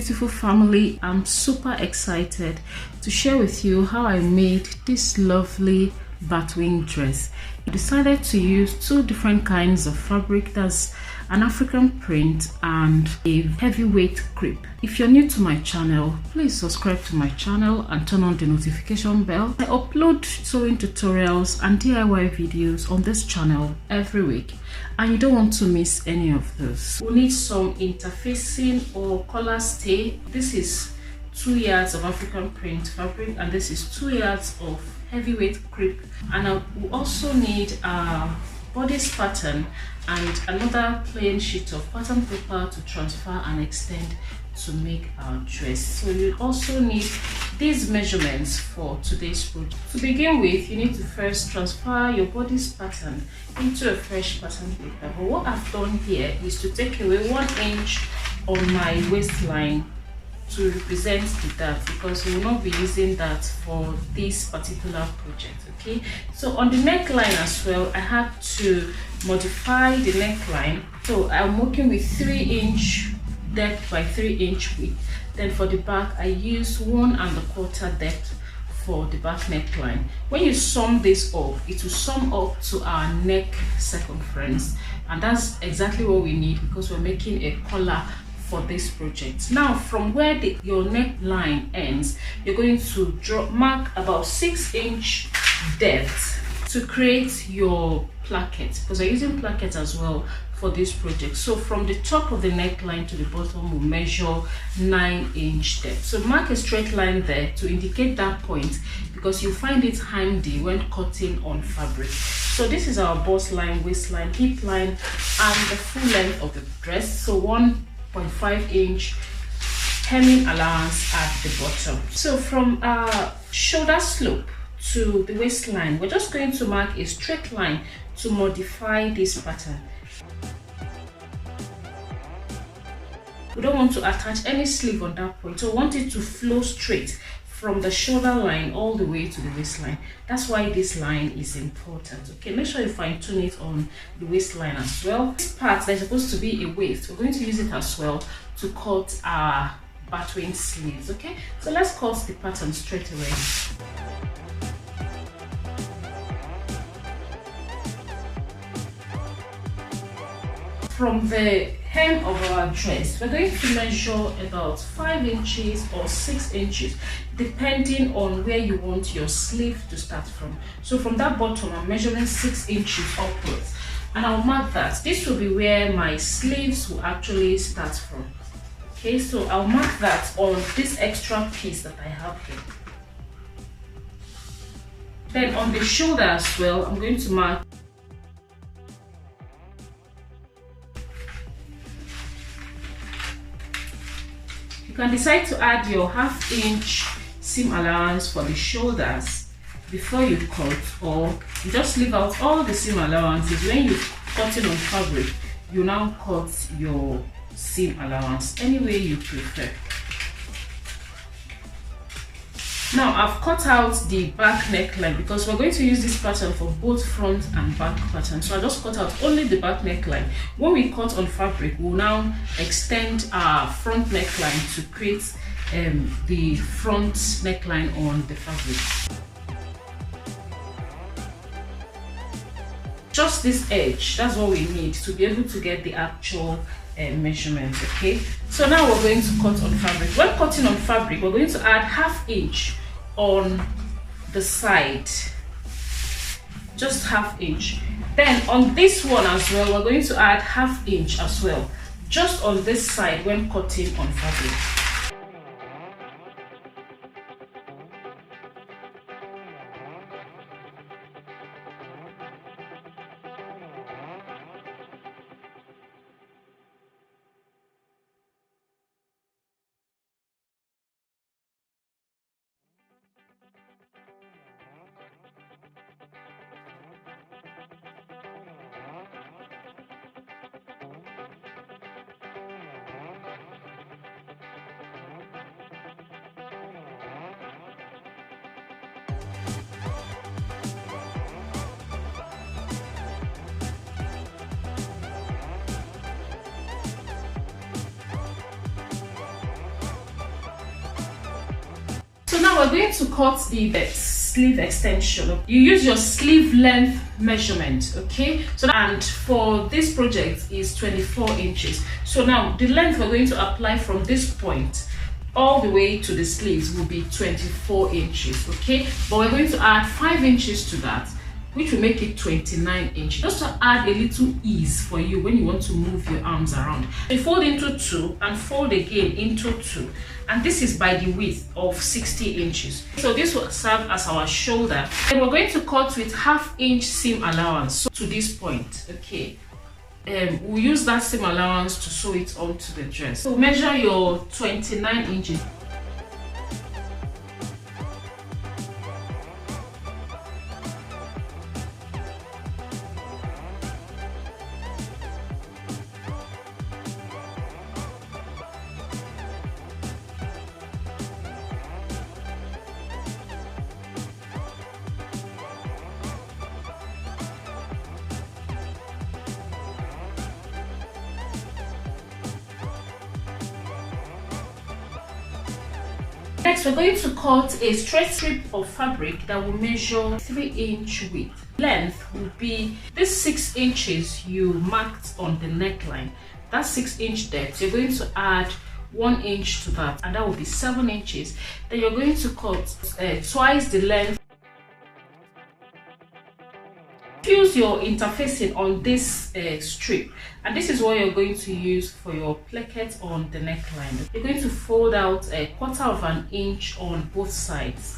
beautiful family, I'm super excited to share with you how I made this lovely batwing dress. I decided to use two different kinds of fabric, that's an African print and a heavyweight crepe. If you're new to my channel, please subscribe to my channel and turn on the notification bell. I upload sewing tutorials and DIY videos on this channel every week, and you don't want to miss any of those. We'll need some interfacing or collar stay. This is 2 yards of African print fabric, and this is 2 yards of heavyweight crepe, and I will also need a bodice pattern and another plain sheet of pattern paper to transfer and extend to make our dress. So you also need these measurements for today's project. To begin with, you need to first transfer your bodice pattern into a fresh pattern paper. But what I've done here is to take away 1 inch on my waistline to represent the dart, because we will not be using that for this particular project. Okay, so on the neckline as well, I had to modify the neckline. So I'm working with 3-inch depth by 3-inch width. Then for the back, I used 1 1/4 depth for the back neckline. When you sum this up, it will sum up to our neck circumference, and that's exactly what we need because we're making a collar for this project. Now, from where your neckline ends, you're going to mark about 6-inch depth to create your placket, because we're using placket as well for this project. So from the top of the neckline to the bottom, we'll measure 9-inch depth. So mark a straight line there to indicate that point, because you find it handy when cutting on fabric. So this is our bust line, waistline, hip line, and the full length of the dress. So 1.5-inch hemming allowance at the bottom. So from our shoulder slope to the waistline, we're just going to mark a straight line to modify this pattern. We don't want to attach any sleeve on that point, so we want it to flow straight from the shoulder line all the way to the waistline. That's why this line is important. Okay, make sure you fine tune it on the waistline as well. This part, there's supposed to be a waist. We're going to use it as well to cut our batwing sleeves. Okay, so let's cut the pattern straight away. From the hem of our dress, we're going to measure about 5 inches or 6 inches, depending on where you want your sleeve to start from. So from that bottom, I'm measuring 6 inches upwards, and I'll mark that. This will be where my sleeves will actually start from. Okay, so I'll mark that on this extra piece that I have here. Then on the shoulder as well, I'm going to mark . You can decide to add your 1/2 inch seam allowance for the shoulders before you cut, or you just leave out all the seam allowances. When you're cutting on fabric, you now cut your seam allowance any way you prefer. Now I've cut out the back neckline because we're going to use this pattern for both front and back pattern. So I just cut out only the back neckline. When we cut on fabric, we'll now extend our front neckline to create the front neckline on the fabric. Just this edge, that's what we need to be able to get the actual measurement. Okay, so now we're going to cut on fabric. When cutting on fabric, we're going to add 1/2 inch on the side, just 1/2 inch. Then on this one as well, we're going to add 1/2 inch as well, just on this side when cutting on fabric. So now we're going to cut the sleeve extension. You use your sleeve length measurement, okay? So and for this project is 24 inches. So now the length we're going to apply from this point all the way to the sleeves will be 24 inches, okay? But we're going to add 5 inches to that, which will make it 29 inches, just to add a little ease for you when you want to move your arms around. So you fold into 2 and fold again into 2, and this is by the width of 60 inches. So this will serve as our shoulder, and we're going to cut with 1/2 inch seam allowance, so to this point, okay? We'll use that seam allowance to sew it onto the dress. So measure your 29 inches. Next, we're going to cut a straight strip of fabric that will measure 3-inch width. Length will be this 6 inches you marked on the neckline. That 6-inch depth, you're going to add 1 inch to that, and that will be 7 inches. Then you're going to cut twice the length. Use your interfacing on this strip, and this is what you're going to use for your placket on the neckline. You're going to fold out 1/4 inch on both sides.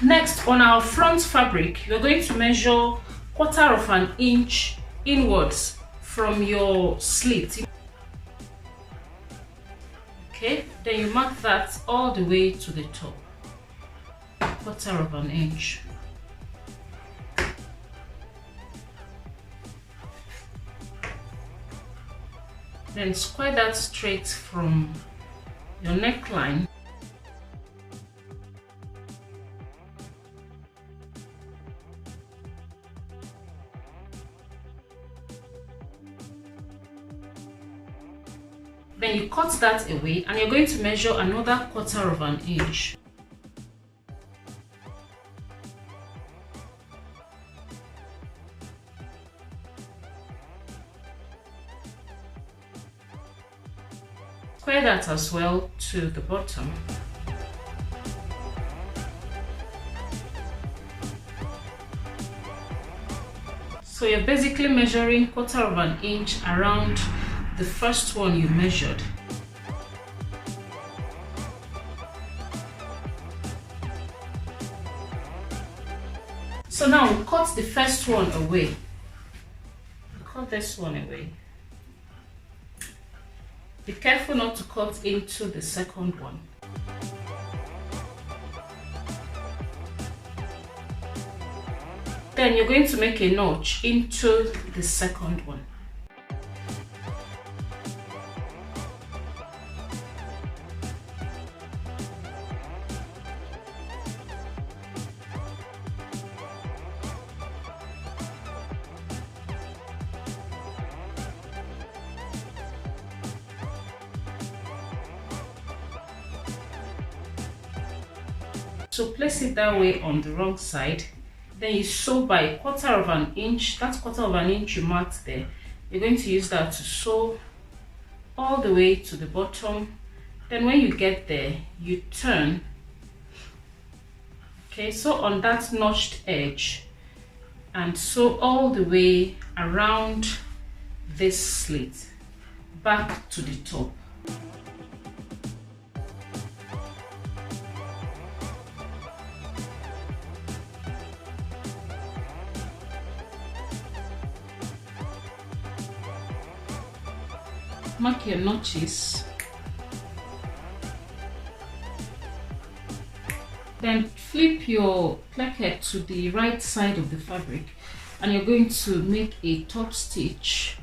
Next, on our front fabric, you're going to measure 1/4 inch inwards from your slit. Okay, then you mark that all the way to the top. 1/4 inch. Then square that straight from your neckline. Then you cut that away, and you're going to measure another 1/4 inch. Square that as well to the bottom. So you're basically measuring 1/4 inch around the first one you measured. So now we'll cut the first one away. Cut this one away. Be careful not to cut into the second one. Then you're going to make a notch into the second one. So place it that way on the wrong side. Then you sew by 1/4 inch. That's 1/4 inch you marked there. You're going to use that to sew all the way to the bottom. Then when you get there, you turn. Okay, so on that notched edge, and sew all the way around this slit back to the top. Mark your notches. Then flip your placket to the right side of the fabric, and you're going to make a top stitch.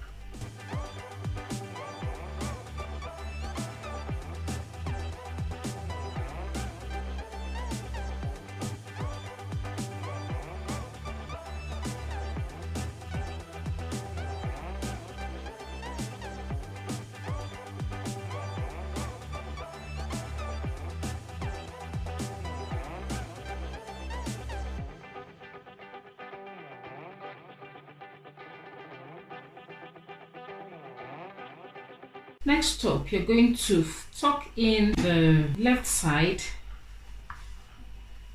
Next up, you're going to tuck in the left side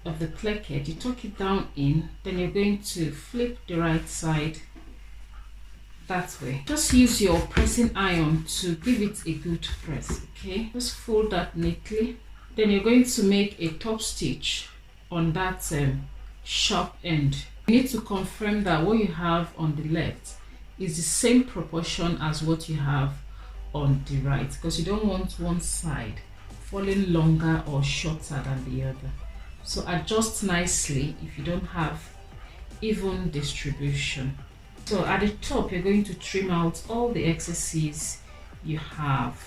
of the placket. You tuck it down in, then you're going to flip the right side that way. Just use your pressing iron to give it a good press. Okay, just fold that neatly. Then you're going to make a top stitch on that sharp end. You need to confirm that what you have on the left is the same proportion as what you have on the right, because you don't want one side falling longer or shorter than the other. So adjust nicely if you don't have even distribution. So at the top, you're going to trim out all the excesses you have.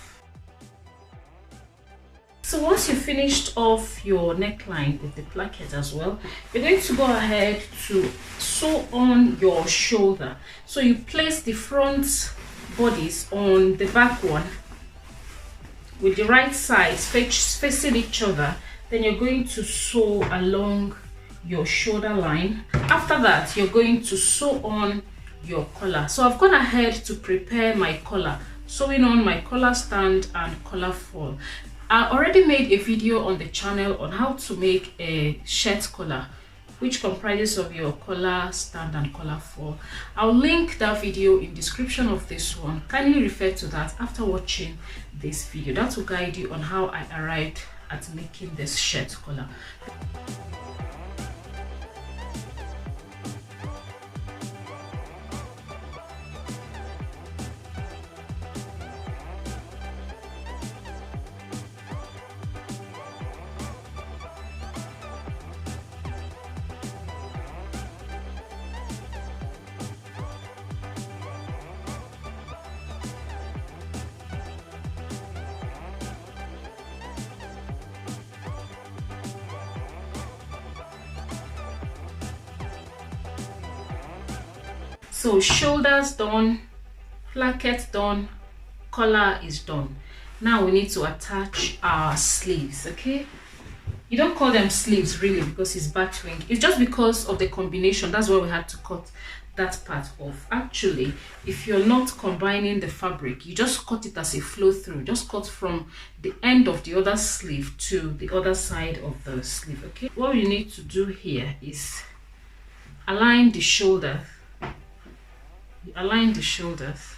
So once you've finished off your neckline with the placket as well, you're going to go ahead to sew on your shoulder. So you place the front bodice on the back one with the right sides facing each other. Then you're going to sew along your shoulder line. After that, you're going to sew on your collar. So I've gone ahead to prepare my collar, sewing on my collar stand and collar fall. I already made a video on the channel on how to make a shirt collar, which comprises of your collar stand and collar fall. I'll link that video in description of this one. Kindly refer to that after watching this video. That will guide you on how I arrived at making this shirt collar. So shoulders done, placket done, collar is done. Now we need to attach our sleeves. Okay, you don't call them sleeves really because it's batwing. It's just because of the combination. That's why we had to cut that part off. Actually, if you're not combining the fabric, you just cut it as a flow through. Just cut from the end of the other sleeve to the other side of the sleeve. Okay, what you need to do here is align the shoulder. You align the shoulders,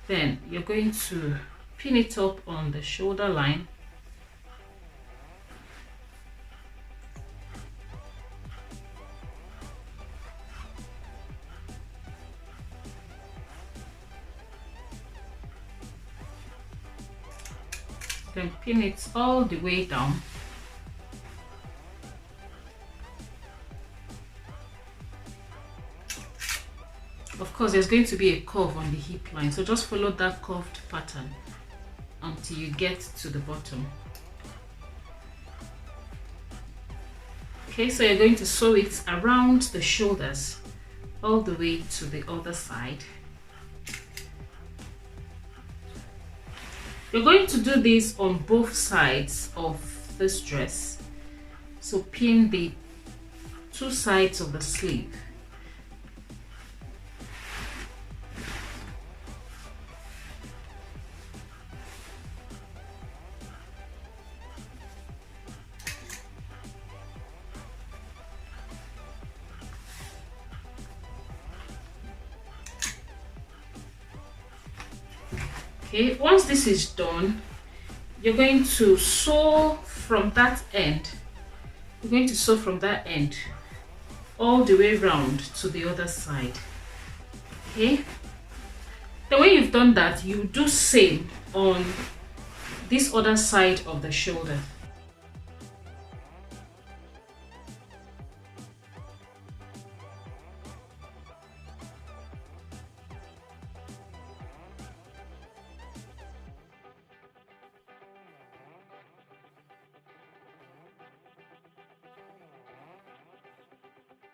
then you're going to pin it up on the shoulder line. Then pin it all the way down. Of course, there's going to be a curve on the hip line, so just follow that curved pattern until you get to the bottom. Okay, so you're going to sew it around the shoulders all the way to the other side. You're going to do this on both sides of this dress. So pin the two sides of the sleeve. Okay, once this is done, you're going to sew from that end. You're going to sew from that end all the way around to the other side. Okay, then when you've done that, you do same on this other side of the shoulder.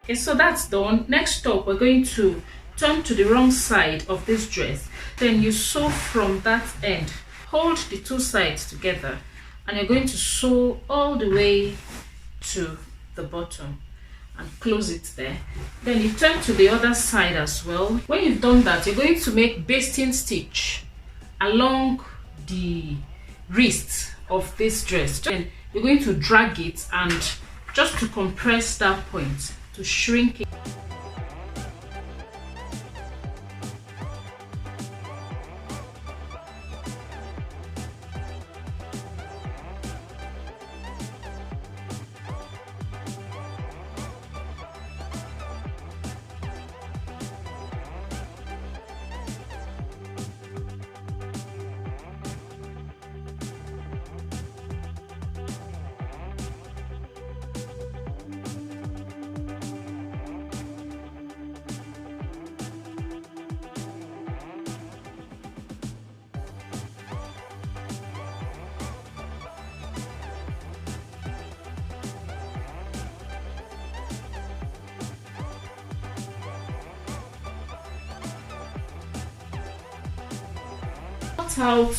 Okay, so that's done. Next up, we're going to turn to the wrong side of this dress. Then you sew from that end. Hold the two sides together and you're going to sew all the way to the bottom and close it there. Then you turn to the other side as well. When you've done that, you're going to make basting stitch along the wrist of this dress. Then you're going to drag it and just to compress that point, to shrink it. Out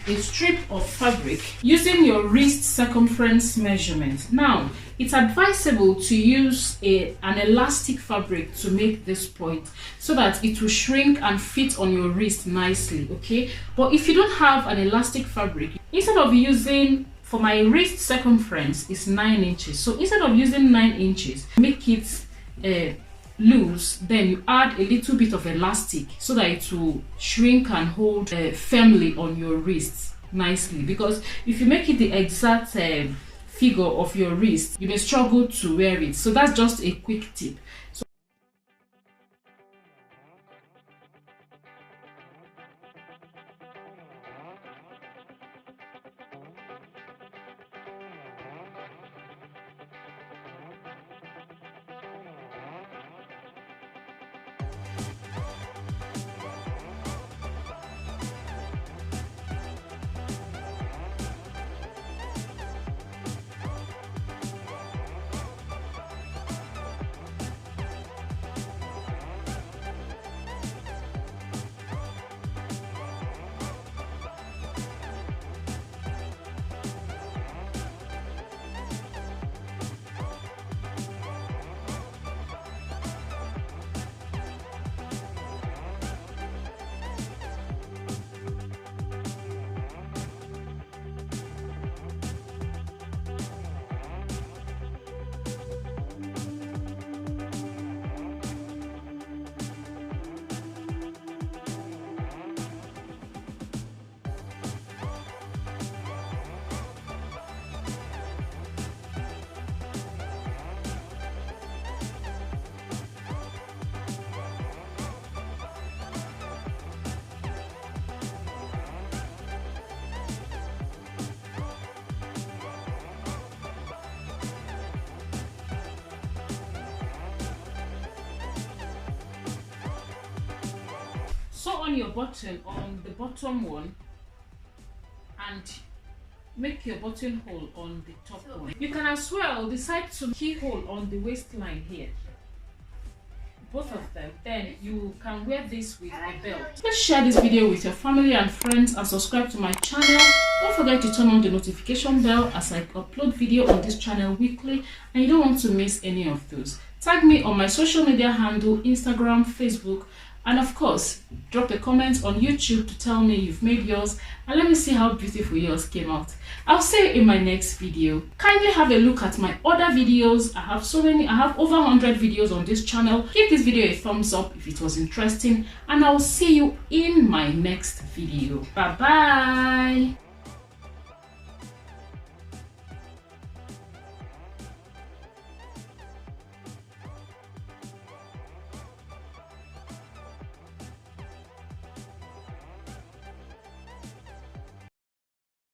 a strip of fabric using your wrist circumference measurement. Now, it's advisable to use an elastic fabric to make this point so that it will shrink and fit on your wrist nicely, okay? But if you don't have an elastic fabric, instead of using, for my wrist circumference is 9 inches, so instead of using 9 inches, make it loose, then you add a little bit of elastic so that it will shrink and hold firmly on your wrist nicely. Because if you make it the exact figure of your wrist, you may struggle to wear it. So that's just a quick tip. Sew on your button on the bottom one and make your buttonhole on the top one. You can as well decide to keyhole on the waistline here, both of them. Then you can wear this with a belt. Please share this video with your family and friends and subscribe to my channel. Don't forget to turn on the notification bell as I upload video on this channel weekly and you don't want to miss any of those. Tag me on my social media handle, Instagram, Facebook, and of course, drop a comment on YouTube to tell me you've made yours and let me see how beautiful yours came out. I'll see you in my next video. Kindly have a look at my other videos. I have over 100 videos on this channel. Give this video a thumbs up if it was interesting and I'll see you in my next video. Bye bye.